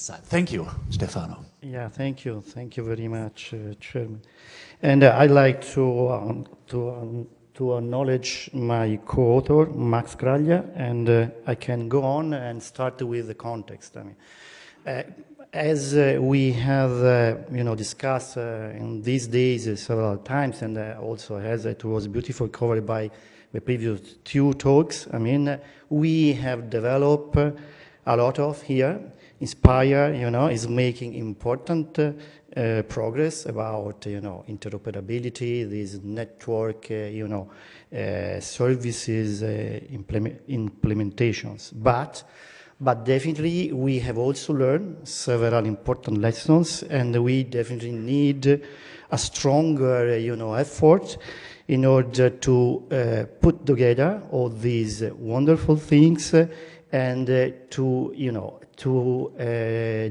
side. Thank you, Stefano. Yeah, thank you. Thank you very much, Chairman. And I'd like to acknowledge my co-author, Max Graglia, and I can go on and start with the context. I mean, as we have, discussed in these days several times, and also as it was beautifully covered by the previous two talks, I mean, we have developed a lot of here. Inspire, is making important progress about, interoperability, these network, services implementations. But definitely we have also learned several important lessons, and we definitely need a stronger, effort in order to put together all these wonderful things and to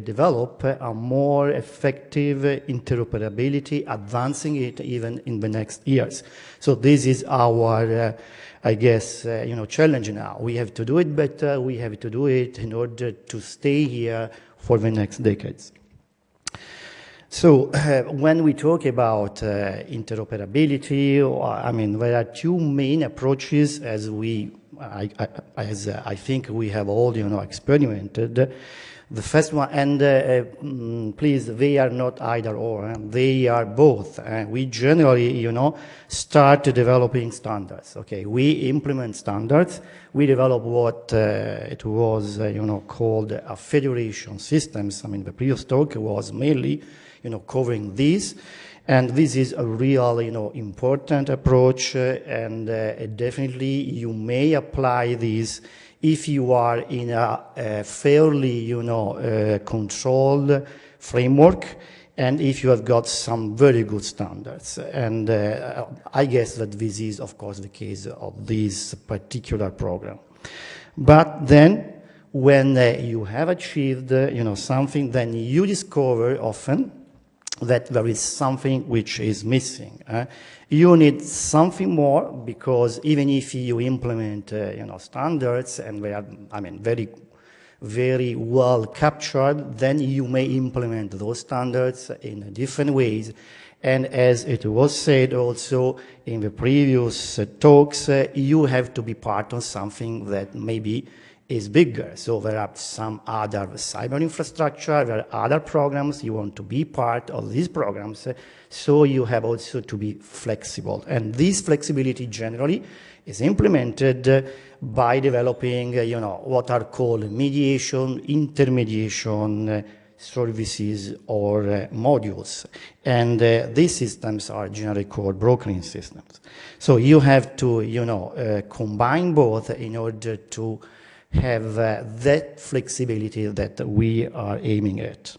develop a more effective interoperability, advancing it even in the next years. So this is our, I guess, challenge now. We have to do it better. We have to do it in order to stay here for the next decades. So when we talk about interoperability, I mean, there are two main approaches as I think we have all, experimented. The first one, and please, they are not either or, they are both. We generally, start developing standards. Okay, we implement standards. We develop what it was, called a federation systems. I mean, the previous talk was mainly, covering this. And this is a real, important approach, and definitely you may apply this if you are in a fairly, controlled framework, and if you have got some very good standards. And I guess that this is, of course, the case of this particular program. But then, when you have achieved, something, then you discover often that there is something which is missing. You need something more, because even if you implement, standards, and they are, very, very well captured, then you may implement those standards in different ways. And as it was said also in the previous talks, you have to be part of something that maybe is bigger. So there are some other cyber infrastructure, there are other programs, you want to be part of these programs, so you have also to be flexible. And this flexibility generally is implemented by developing, what are called mediation, intermediation services or modules. And these systems are generally called brokering systems. So you have to, combine both in order to have that flexibility that we are aiming at.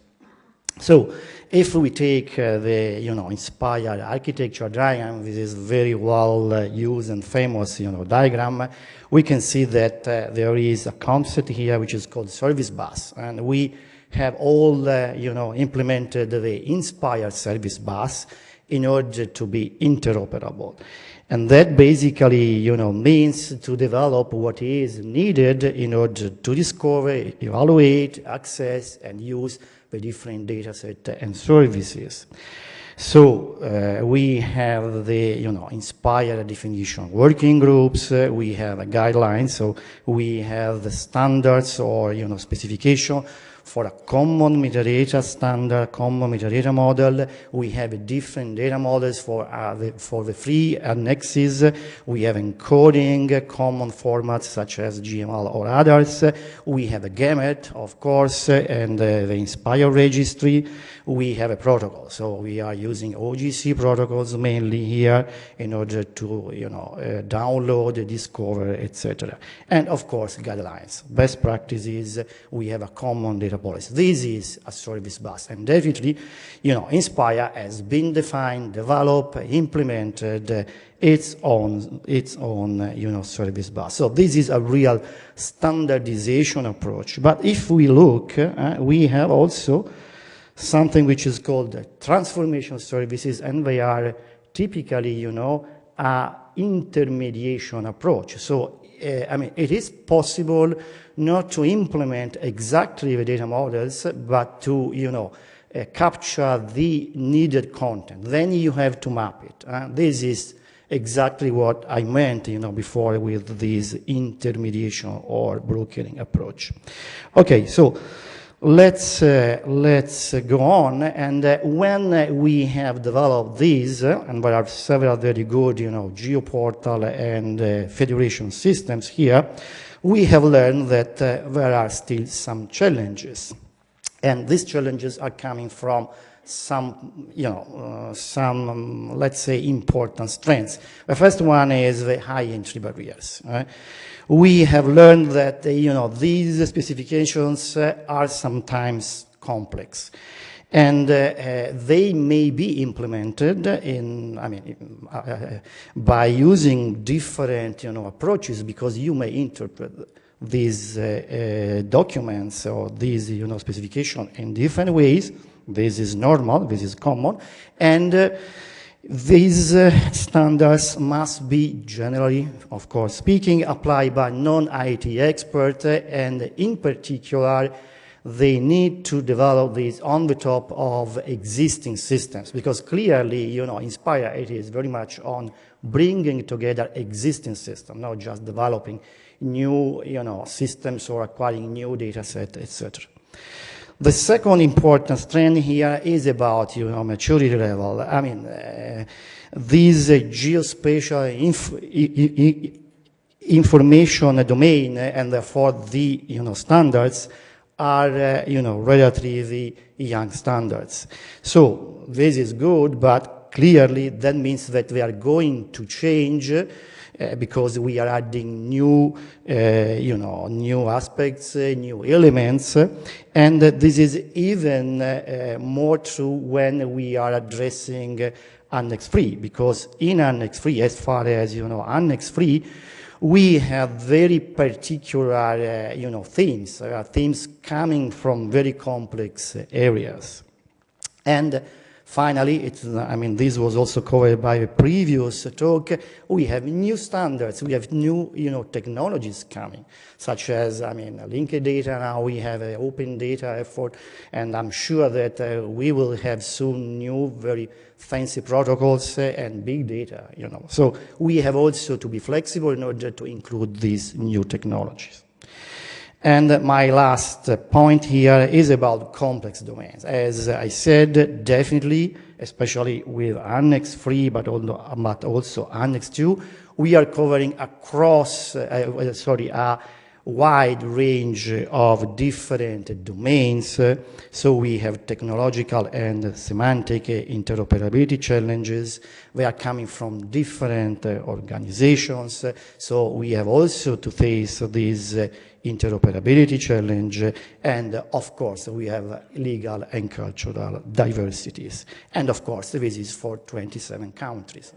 So if we take the, inspired architecture diagram, this is very well used and famous, diagram, we can see that there is a concept here which is called service bus. And we have all, implemented the inspired service bus in order to be interoperable. And that basically, means to develop what is needed in order to discover, evaluate, access, and use the different data set and services. So we have the, inspired definition working groups, we have a guideline, so we have the standards or, specification for a common metadata standard, common metadata model. We have different data models for the three annexes. We have encoding, common formats such as GML or others. We have a gamut, of course, and the Inspire registry. We have a protocol. So we are using OGC protocols mainly here in order to, download, discover, etc. And of course, guidelines, best practices. We have a common data policy. This is a service bus, and definitely, Inspire has been defined, developed, implemented its own, service bus. So this is a real standardization approach. But if we look, we have also something which is called transformation services, and they are typically, a intermediation approach. So, it is possible not to implement exactly the data models, but to, capture the needed content. Then you have to map it. This is exactly what I meant, before with this intermediation or brokering approach. Okay, so let's go on. And when we have developed these, and there are several very good, geoportal and federation systems here, we have learned that there are still some challenges. And these challenges are coming from some, let's say, important strengths. The first one is the high entry barriers. Right? We have learned that, these specifications are sometimes complex. And they may be implemented by using different, approaches, because you may interpret these documents or these, specification in different ways. This is normal, this is common, and these standards must be generally, of course speaking, applied by non-IT experts, and in particular, they need to develop these on the top of existing systems, because clearly, Inspire, it is very much on bringing together existing systems, not just developing new, systems or acquiring new data sets, etc. The second important strand here is about, maturity level. This geospatial information domain, and therefore the, standards are, relatively young standards. So this is good, but clearly that means that we are going to change because we are adding new, new aspects, new elements, and this is even more true when we are addressing Annex 3, because in Annex 3, as far as, Annex 3, we have very particular, themes, themes coming from very complex areas. And finally, this was also covered by a previous talk. We have new standards. We have new, technologies coming, such as, linked data. Now we have an open data effort, and I'm sure that we will have soon new, very fancy protocols and big data. So we have also to be flexible in order to include these new technologies. And my last point here is about complex domains. As I said, definitely, especially with Annex 3, but also Annex 2, we are covering across, a wide range of different domains. So we have technological and semantic interoperability challenges. They are coming from different organizations. So we have also to face these interoperability challenge, and of course we have legal and cultural diversities, and of course this is for 27 countries.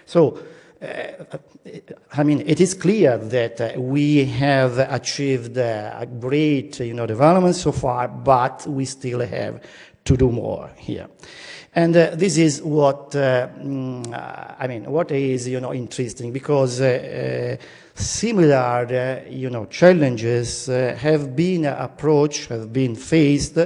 So it is clear that we have achieved a great development so far, but we still have to do more here. And this is what what is interesting, because similar challenges have been approached, have been faced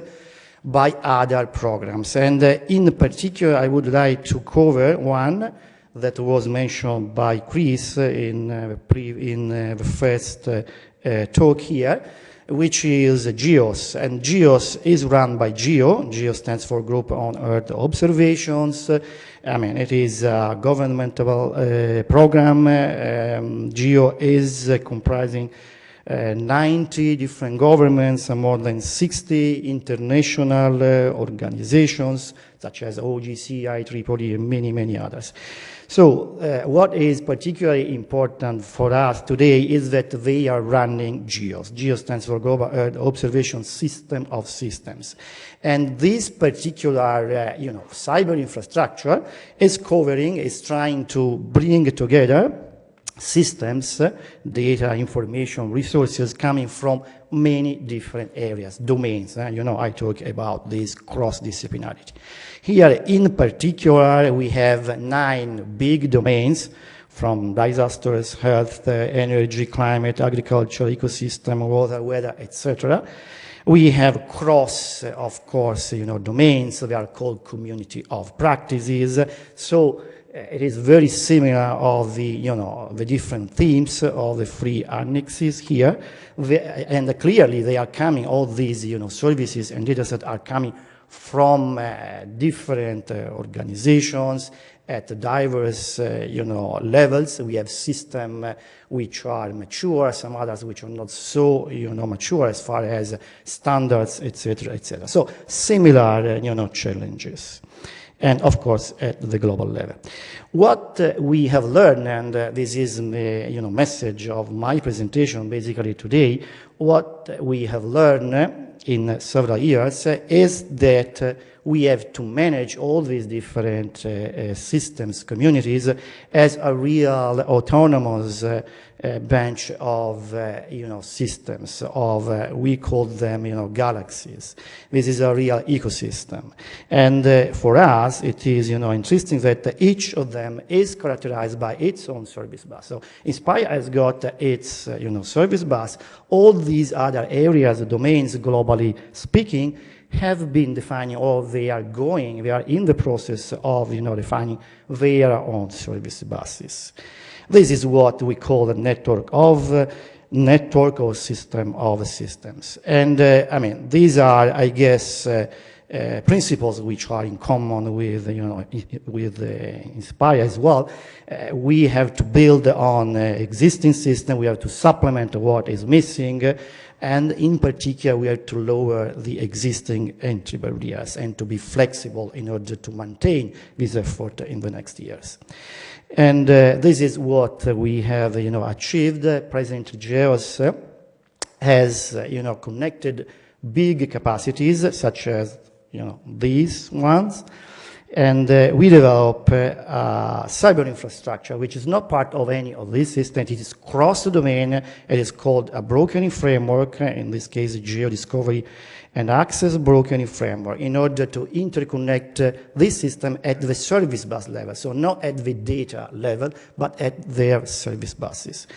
by other programs. And in particular, I would like to cover one that was mentioned by Chris in the first talk here, which is GEOS. And GEOS is run by GEO. GEO stands for Group on Earth Observations. It is a governmental program. GEO is comprising 90 different governments and more than 60 international organizations, such as OGC, IEEE, and many, many others. So what is particularly important for us today is that they are running GEOS. GEOS stands for Global Earth Observation System of Systems. And this particular, cyber infrastructure is trying to bring together systems, data, information, resources coming from many different areas, domains. I talk about this cross-disciplinarity. Here, in particular, we have 9 big domains. from disasters, health, energy, climate, agriculture, ecosystem, water, weather, etc. We have cross, of course, domains. They are called community of practices. So it is very similar of the different themes of the three annexes here. And clearly they are coming, all these, services and data sets are coming from different organizations at diverse, levels. We have systems which are mature, some others which are not so, mature as far as standards, etc., etc. So similar, challenges. And of course, at the global level. What we have learned, and this is the message of my presentation basically today, what we have learned in several years is that we have to manage all these different systems, communities, as a real autonomous bunch of systems, we call them galaxies. This is a real ecosystem. And for us, it is interesting that each of them is characterized by its own service bus. So Inspire has got its service bus. All these other areas, domains, globally speaking, have been defining, or they are in the process of defining their own service buses. This is what we call a network or system of systems. And I mean, these are, I guess, principles which are in common with Inspire as well. We have to build on existing system. We have to supplement what is missing. And in particular, we have to lower the existing entry barriers and to be flexible in order to maintain this effort in the next years. And this is what we have, achieved. President Geos has, connected big capacities such as, these ones. And we develop a cyber infrastructure, which is not part of any of these systems. It is cross-domain. It is called a brokering framework, in this case, geo-discovery and access brokering framework, in order to interconnect this system at the service bus level. So not at the data level, but at their service buses.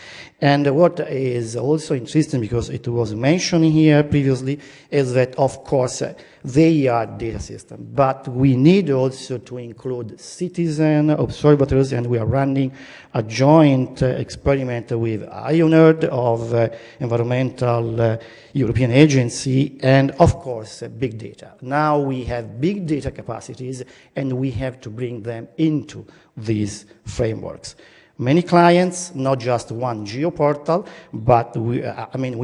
And what is also interesting, because it was mentioned here previously, is that, of course, they are data systems, but we need also to include citizen observatories, and we are running a joint experiment with IONERD of Environmental European Agency, and of course, big data. Now we have big data capacities, and we have to bring them into these frameworks. Many clients, not just one geoportal, but we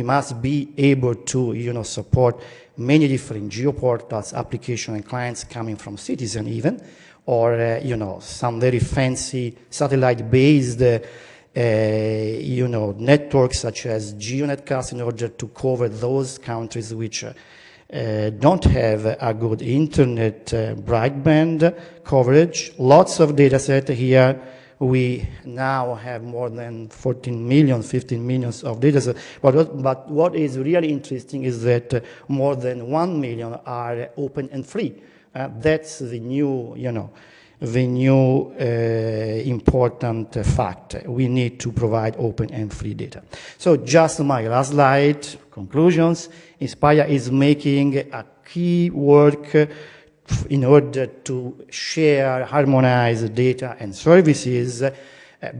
must be able to, support many different geoportals, application and clients coming from citizen even, or, some very fancy satellite-based, networks such as GeoNetcast, in order to cover those countries which don't have a good internet broadband coverage. Lots of data set here. We now have more than 14 million, 15 million of data sets. But what is really interesting is that more than 1 million are open and free. That's the new, important fact. We need to provide open and free data. So just my last slide, conclusions. Inspire is making a key work in order to share, harmonize data and services,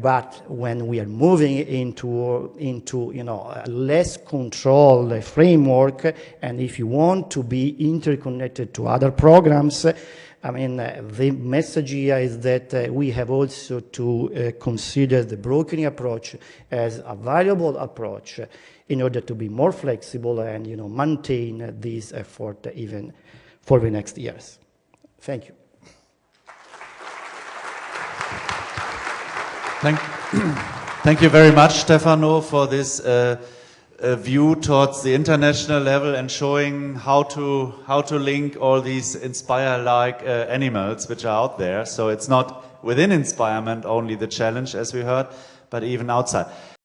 but when we are moving into a less controlled framework, and if you want to be interconnected to other programs, the message here is that we have also to consider the brokering approach as a valuable approach in order to be more flexible and maintain this effort even for the next years. Thank you. Thank you very much, Stefano, for this view towards the international level and showing how to link all these Inspire-like animals which are out there. So it's not within Inspirement only the challenge, as we heard, but even outside.